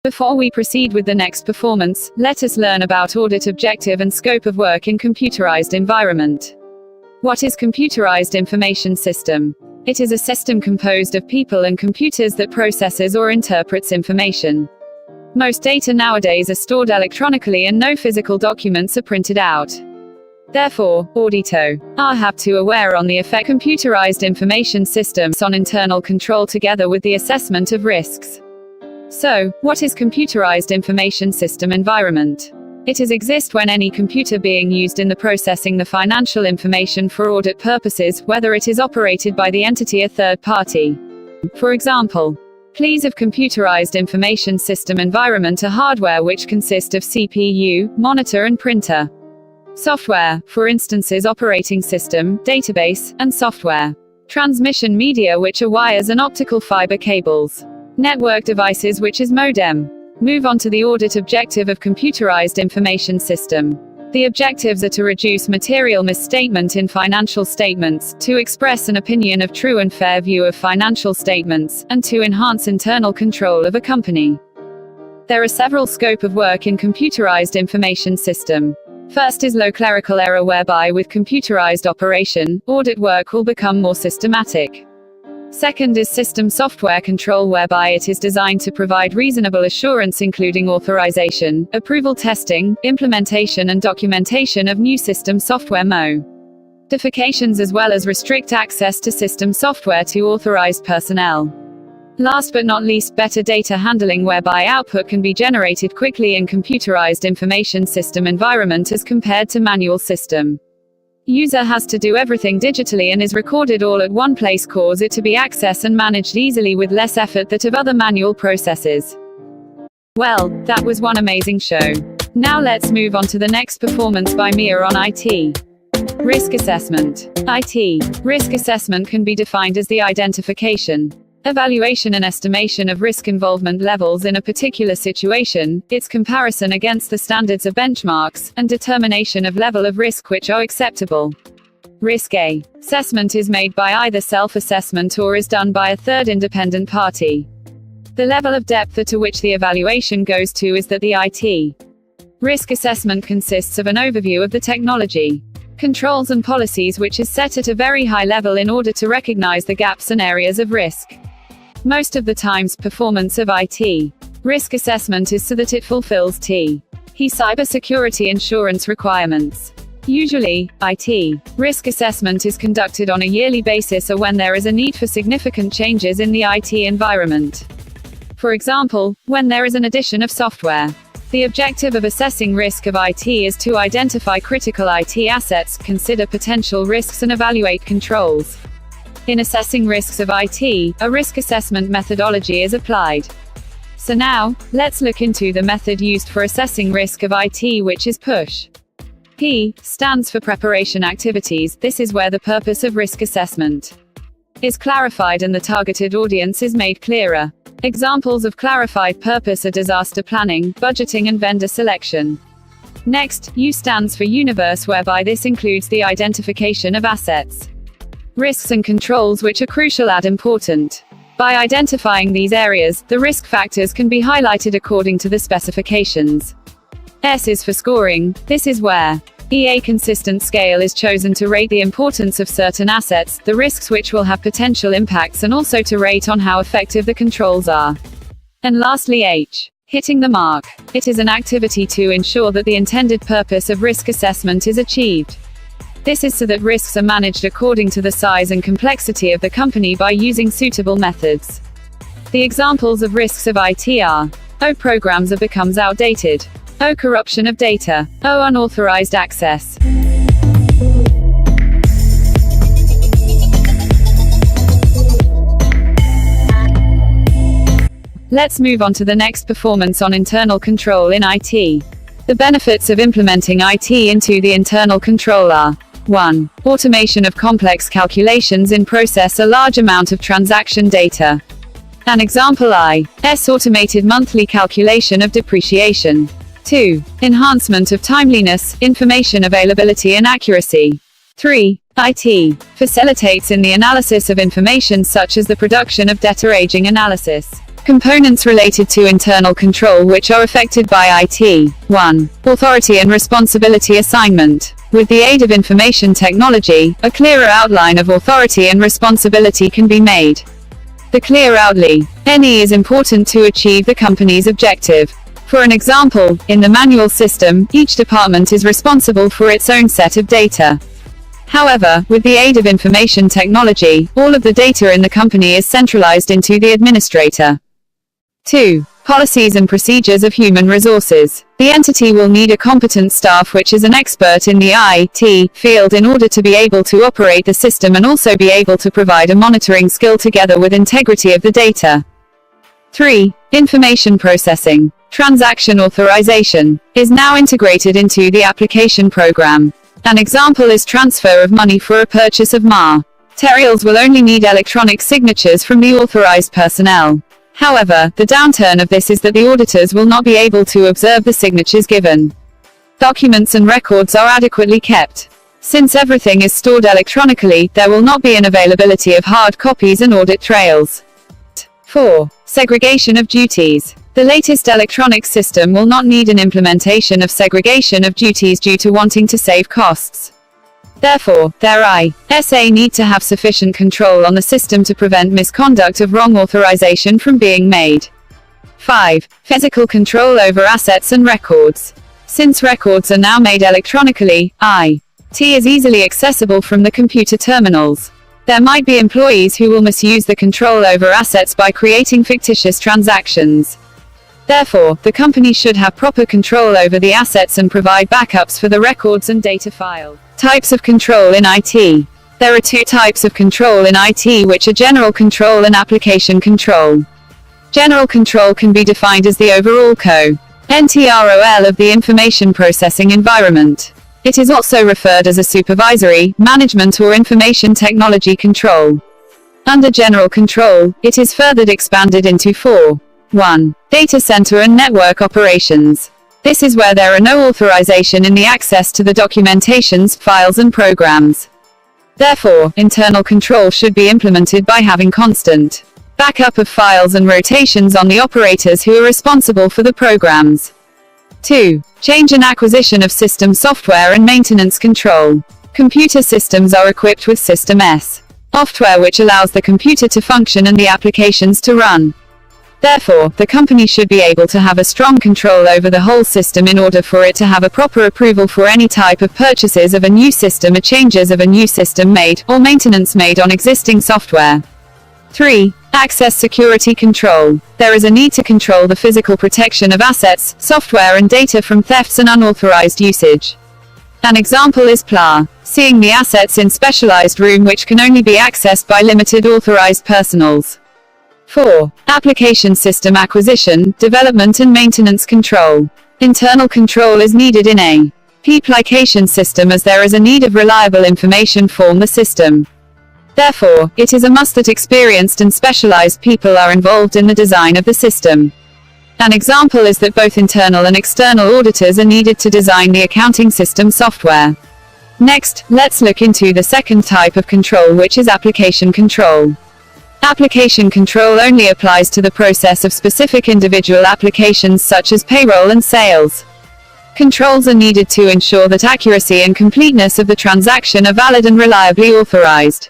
Before we proceed with the next performance, let us learn about audit objective and scope of work in computerized environment. What is computerized information system? It is a system composed of people and computers that processes or interprets information. Most data nowadays are stored electronically and no physical documents are printed out. Therefore, Aud689 have to aware on the effect computerized information systems on internal control together with the assessment of risks. So, what is computerized information system environment? It exists when any computer being used in the processing the financial information for audit purposes, whether it is operated by the entity or third party. For example, please of computerized information system environment are hardware which consist of CPU, monitor and printer. Software, for instance, is operating system, database, and software. Transmission media which are wires and optical fiber cables. Network devices which is modem. Move on to the audit objective of computerized information system. The objectives are to reduce material misstatement in financial statements, to express an opinion of true and fair view of financial statements, and to enhance internal control of a company. There are several scope of work in computerized information system. First is low clerical error, whereby with computerized operation, audit work will become more systematic. Second is system software control, whereby it is designed to provide reasonable assurance including authorization, approval testing, implementation and documentation of new system software modifications as well as restrict access to system software to authorized personnel. Last but not least, better data handling, whereby output can be generated quickly in computerized information system environment as compared to manual system. User has to do everything digitally and is recorded all at one place, cause it to be accessed and managed easily with less effort that of other manual processes. Well, that was one amazing show. Now let's move on to the next performance by Mia on IT. Risk assessment. IT risk assessment can be defined as the identification, evaluation and estimation of risk involvement levels in a particular situation, its comparison against the standards of benchmarks, and determination of level of risk which are acceptable. Risk assessment is made by either self-assessment or is done by a third independent party. The level of depth to which the evaluation goes to is that the IT risk assessment consists of an overview of the technology, controls and policies which is set at a very high level in order to recognize the gaps and areas of risk. Most of the times, performance of IT risk assessment is so that it fulfills TE cybersecurity insurance requirements. Usually, IT risk assessment is conducted on a yearly basis or when there is a need for significant changes in the IT environment. For example, when there is an addition of software. The objective of assessing risk of IT is to identify critical IT assets, consider potential risks and evaluate controls. In assessing risks of IT, a risk assessment methodology is applied. So now, let's look into the method used for assessing risk of IT, which is PUSH. P stands for preparation activities. This is where the purpose of risk assessment is clarified and the targeted audience is made clearer. Examples of clarified purpose are disaster planning, budgeting and vendor selection. Next, U stands for universe, whereby this includes the identification of assets, risks and controls which are crucial and important. By identifying these areas, the risk factors can be highlighted according to the specifications. S is for scoring. This is where a consistent scale is chosen to rate the importance of certain assets, the risks which will have potential impacts, and also to rate on how effective the controls are. And lastly, H, hitting the mark. It is an activity to ensure that the intended purpose of risk assessment is achieved. This is so that risks are managed according to the size and complexity of the company by using suitable methods. The examples of risks of IT are: O programs are becomes outdated, O corruption of data, O unauthorized access. Let's move on to the next performance on internal control in IT. The benefits of implementing IT into the internal control are: 1. Automation of complex calculations in process a large amount of transaction data. An example is automated monthly calculation of depreciation. 2. Enhancement of timeliness, information availability and accuracy. 3. IT facilitates in the analysis of information such as the production of debtor aging analysis, Components related to internal control which are affected by IT. 1. Authority and responsibility assignment. With the aid of information technology, a clearer outline of authority and responsibility can be made. The clear outline is important to achieve the company's objective. For an example, in the manual system, each department is responsible for its own set of data. However, with the aid of information technology, all of the data in the company is centralized into the administrator. 2. Policies and procedures of human resources. The entity will need a competent staff which is an expert in the IT field in order to be able to operate the system and also be able to provide a monitoring skill together with integrity of the data. 3. Information processing. Transaction authorization is now integrated into the application program. An example is transfer of money for a purchase of materials will only need electronic signatures from the authorized personnel. However, the downturn of this is that the auditors will not be able to observe the signatures given. Documents and records are adequately kept. Since everything is stored electronically, there will not be an availability of hard copies and audit trails. 4. Segregation of duties. The latest electronic system will not need an implementation of segregation of duties due to wanting to save costs. Therefore, their ISA need to have sufficient control on the system to prevent misconduct of wrong authorization from being made. 5. Physical control over assets and records. Since records are now made electronically, IT is easily accessible from the computer terminals. There might be employees who will misuse the control over assets by creating fictitious transactions. Therefore, the company should have proper control over the assets and provide backups for the records and data file. Types of control in IT. There are two types of control in IT which are general control and application control. General control can be defined as the overall control of the information processing environment. It is also referred as a supervisory, management or information technology control. Under general control, it is further expanded into 4. 1. Data center and network operations. This is where there are no authorization in the access to the documentations, files and programs. Therefore, internal control should be implemented by having constant backup of files and rotations on the operators who are responsible for the programs. 2. Change and acquisition of system software and maintenance control. Computer systems are equipped with System S software which allows the computer to function and the applications to run. Therefore, the company should be able to have a strong control over the whole system in order for it to have a proper approval for any type of purchases of a new system or changes of a new system made, or maintenance made on existing software. 3. Access security control. There is a need to control the physical protection of assets, software and data from thefts and unauthorized usage. An example is seeing the assets in specialized room which can only be accessed by limited authorized personnels. 4. Application system acquisition, development and maintenance control. Internal control is needed in a application system as there is a need of reliable information from the system. Therefore, it is a must that experienced and specialized people are involved in the design of the system. An example is that both internal and external auditors are needed to design the accounting system software. Next, let's look into the second type of control which is application control. Application control only applies to the process of specific individual applications such as payroll and sales. Controls are needed to ensure that accuracy and completeness of the transaction are valid and reliably authorized.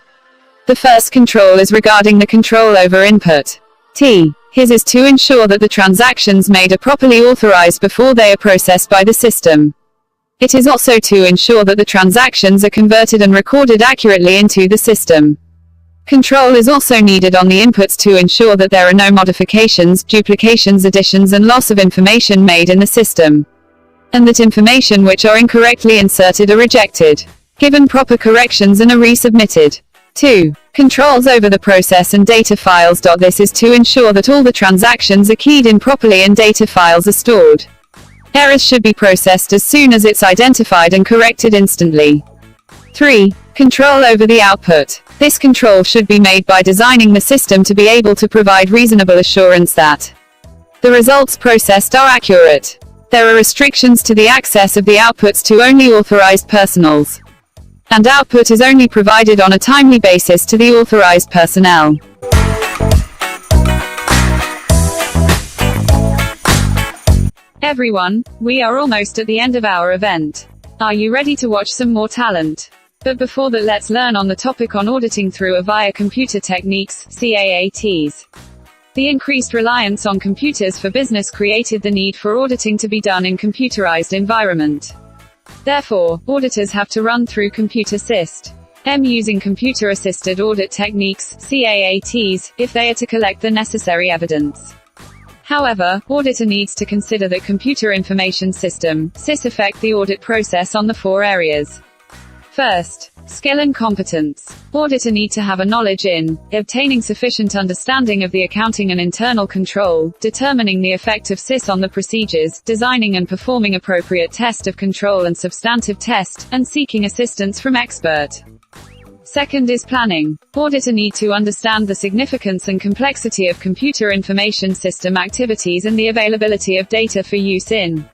The first control is regarding the control over input. His is to ensure that the transactions made are properly authorized before they are processed by the system. It is also to ensure that the transactions are converted and recorded accurately into the system. Control is also needed on the inputs to ensure that there are no modifications, duplications, additions and loss of information made in the system, and that information which are incorrectly inserted are rejected, given proper corrections and are resubmitted. 2. Controls over the process and data files. This is to ensure that all the transactions are keyed in properly and data files are stored. Errors should be processed as soon as it's identified and corrected instantly. 3. Control over the output. This control should be made by designing the system to be able to provide reasonable assurance that the results processed are accurate. There are restrictions to the access of the outputs to only authorized personnels, and output is only provided on a timely basis to the authorized personnel. Everyone, we are almost at the end of our event. Are you ready to watch some more talent? But before that, let's learn on the topic on auditing through via computer techniques, CAATs. The increased reliance on computers for business created the need for auditing to be done in computerized environment. Therefore, auditors have to run through computer assist using computer-assisted audit techniques, CAATs, if they are to collect the necessary evidence. However, auditor needs to consider that computer information system, CIS, affect the audit process on the 4 areas. First, skill and competence. Auditor need to have a knowledge in obtaining sufficient understanding of the accounting and internal control, determining the effect of CIS on the procedures, designing and performing appropriate test of control and substantive test, and seeking assistance from expert. Second is planning. Auditor need to understand the significance and complexity of computer information system activities and the availability of data for use in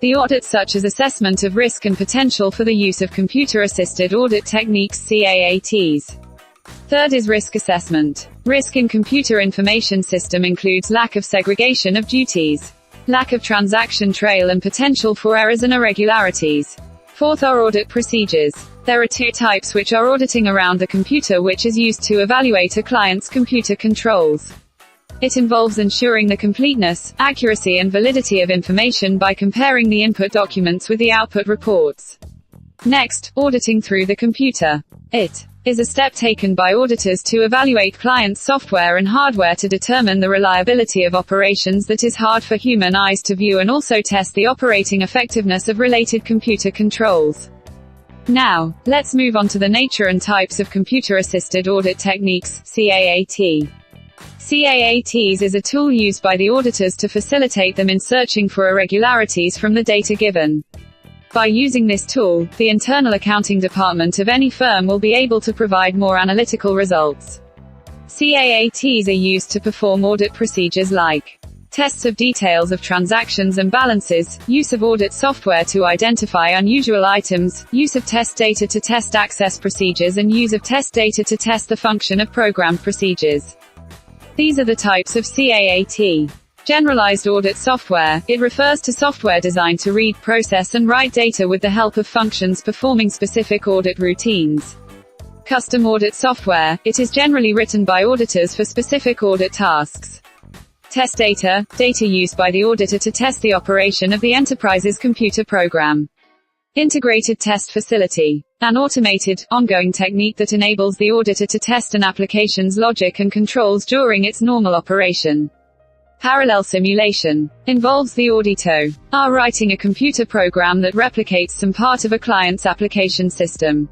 the audit, such as assessment of risk and potential for the use of computer-assisted audit techniques, CAATs. Third is risk assessment. Risk in computer information system includes lack of segregation of duties, lack of transaction trail and potential for errors and irregularities. Fourth are audit procedures. There are 2 types which are auditing around the computer, which is used to evaluate a client's computer controls. It involves ensuring the completeness, accuracy and validity of information by comparing the input documents with the output reports. Next, auditing through the computer. It is a step taken by auditors to evaluate clients' software and hardware to determine the reliability of operations that is hard for human eyes to view, and also test the operating effectiveness of related computer controls. Now, let's move on to the nature and types of computer-assisted audit techniques, CAAT. CAATs is a tool used by the auditors to facilitate them in searching for irregularities from the data given. By using this tool, the internal accounting department of any firm will be able to provide more analytical results. CAATs are used to perform audit procedures like tests of details of transactions and balances, use of audit software to identify unusual items, use of test data to test access procedures, and use of test data to test the function of programmed procedures. These are the types of CAAT. Generalized audit software. It refers to software designed to read, process and write data with the help of functions performing specific audit routines. Custom audit software. It is generally written by auditors for specific audit tasks. Test data. Data used by the auditor to test the operation of the enterprise's computer program. Integrated test facility. An automated, ongoing technique that enables the auditor to test an application's logic and controls during its normal operation. Parallel simulation. Involves the auditor writing a computer program that replicates some part of a client's application system.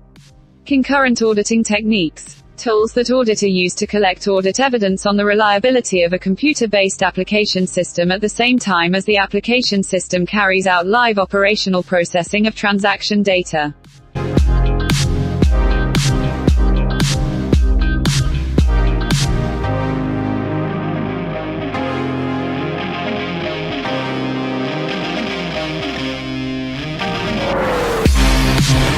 Concurrent auditing techniques. Tools that auditor use to collect audit evidence on the reliability of a computer-based application system at the same time as the application system carries out live operational processing of transaction data.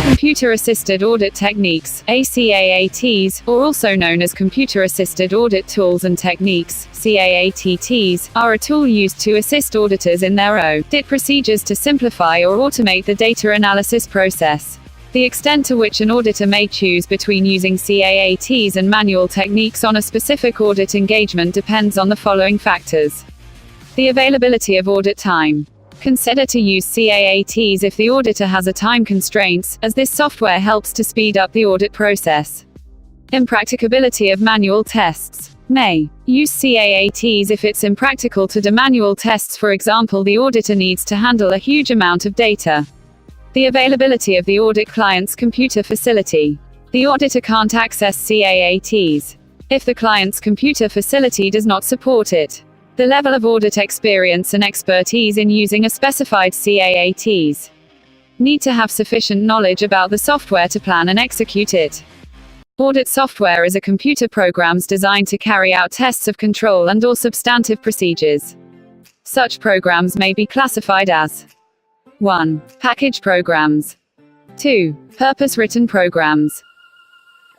Computer-assisted audit techniques, CAATs, or also known as computer-assisted audit tools and techniques, CAATs, are a tool used to assist auditors in their audit procedures to simplify or automate the data analysis process. The extent to which an auditor may choose between using CAATs and manual techniques on a specific audit engagement depends on the following factors. The availability of audit time. Consider to use CAATs if the auditor has a time constraints, as this software helps to speed up the audit process. Impracticability of manual tests. May use CAATs if it's impractical to do manual tests, for example the auditor needs to handle a huge amount of data. The availability of the audit client's computer facility. The auditor can't access CAATs if the client's computer facility does not support it. The level of audit experience and expertise in using a specified CAATs. Need to have sufficient knowledge about the software to plan and execute it. Audit software is a computer programs designed to carry out tests of control and/or substantive procedures. Such programs may be classified as 1. Package programs. 2. Purpose-written programs.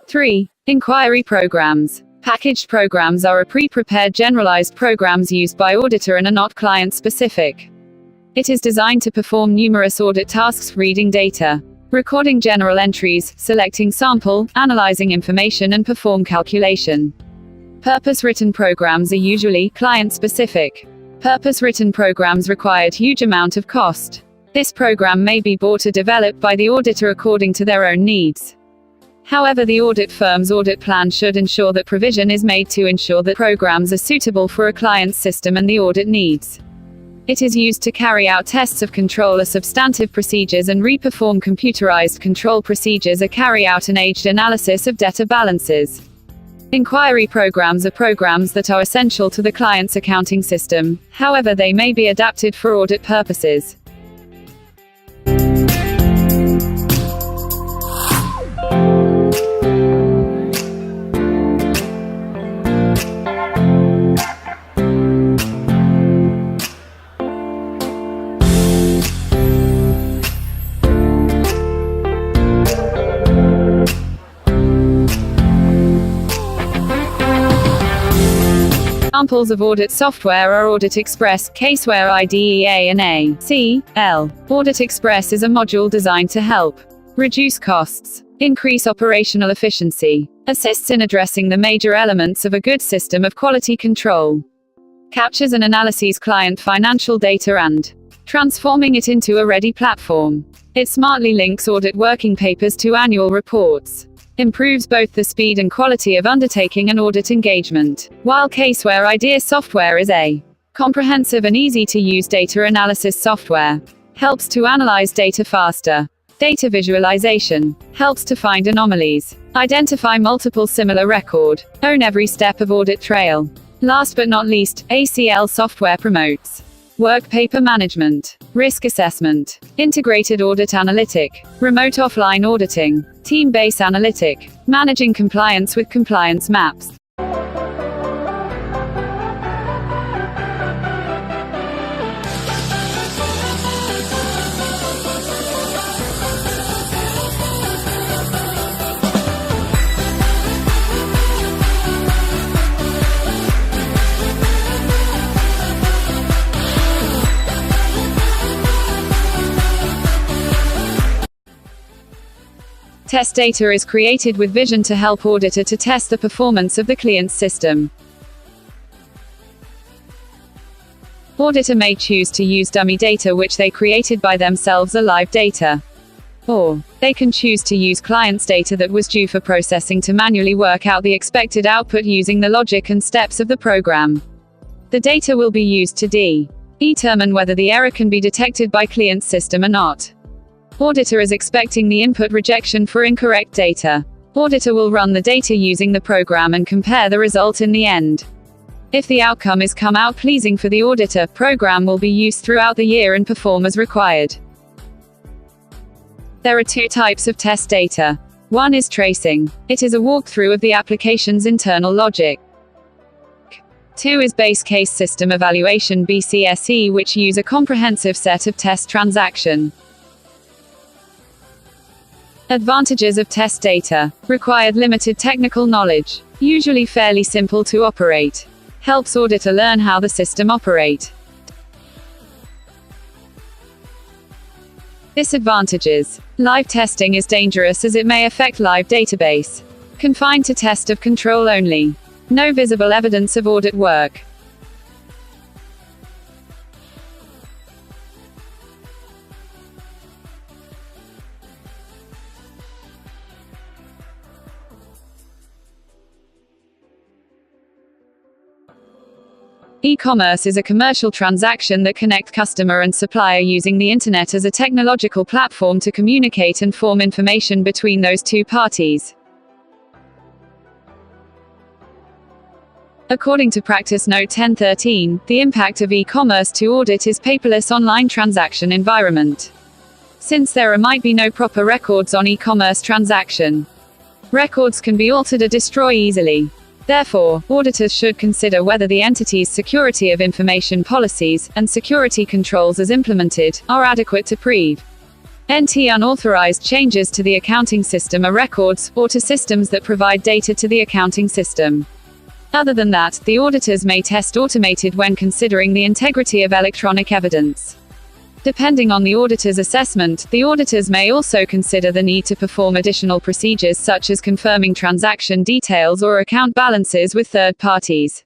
3. Inquiry programs. Packaged programs are pre-prepared generalized programs used by auditor and are not client-specific. It is designed to perform numerous audit tasks: reading data, recording general entries, selecting sample, analyzing information, and perform calculation. Purpose-written programs are usually client-specific. Purpose-written programs require huge amount of cost. This program may be bought or developed by the auditor according to their own needs. However, the audit firm's audit plan should ensure that provision is made to ensure that programs are suitable for a client's system and the audit needs. It is used to carry out tests of control or substantive procedures and re-perform computerized control procedures or carry out an aged analysis of debtor balances. Inquiry programs are programs that are essential to the client's accounting system, however they may be adapted for audit purposes. Examples of audit software are Audit Express, Caseware IDEA and ACL. Audit Express is a module designed to help reduce costs, increase operational efficiency, assists in addressing the major elements of a good system of quality control, captures and analyses client financial data and transforming it into a ready platform. It smartly links audit working papers to annual reports, improves both the speed and quality of undertaking an audit engagement, while Caseware IDEA software is a comprehensive and easy-to-use data analysis software. Helps to analyze data faster. Data visualization. Helps to find anomalies. Identify multiple similar record. Own every step of audit trail. Last but not least, ACL software promotes work paper management, risk assessment, integrated audit analytic, remote offline auditing, team-based analytic, managing compliance with compliance maps. Test data is created with vision to help auditor to test the performance of the client's system. Auditor may choose to use dummy data which they created by themselves or live data. Or, they can choose to use client's data that was due for processing to manually work out the expected output using the logic and steps of the program. The data will be used to determine whether the error can be detected by client's system or not. Auditor is expecting the input rejection for incorrect data. Auditor will run the data using the program and compare the result in the end. If the outcome is come out pleasing for the auditor, program will be used throughout the year and perform as required. There are two types of test data. One is tracing. It is a walkthrough of the application's internal logic. Two is base case system evaluation BCSE, which use a comprehensive set of test transaction. Advantages of test data. Required limited technical knowledge. Usually fairly simple to operate. Helps auditor learn how the system operate. Disadvantages. Live testing is dangerous as it may affect live database. Confined to test of control only. No visible evidence of audit work. E-commerce is a commercial transaction that connects customer and supplier using the internet as a technological platform to communicate and form information between those two parties. According to Practice Note 1013, the impact of e-commerce to audit is paperless online transaction environment. Since there might be no proper records on e-commerce transaction, records can be altered or destroyed easily. Therefore, auditors should consider whether the entity's security of information policies, and security controls as implemented, are adequate to prevent unauthorized changes to the accounting system or records, or to systems that provide data to the accounting system. Other than that, the auditors may test automated when considering the integrity of electronic evidence. Depending on the auditor's assessment, the auditors may also consider the need to perform additional procedures such as confirming transaction details or account balances with third parties.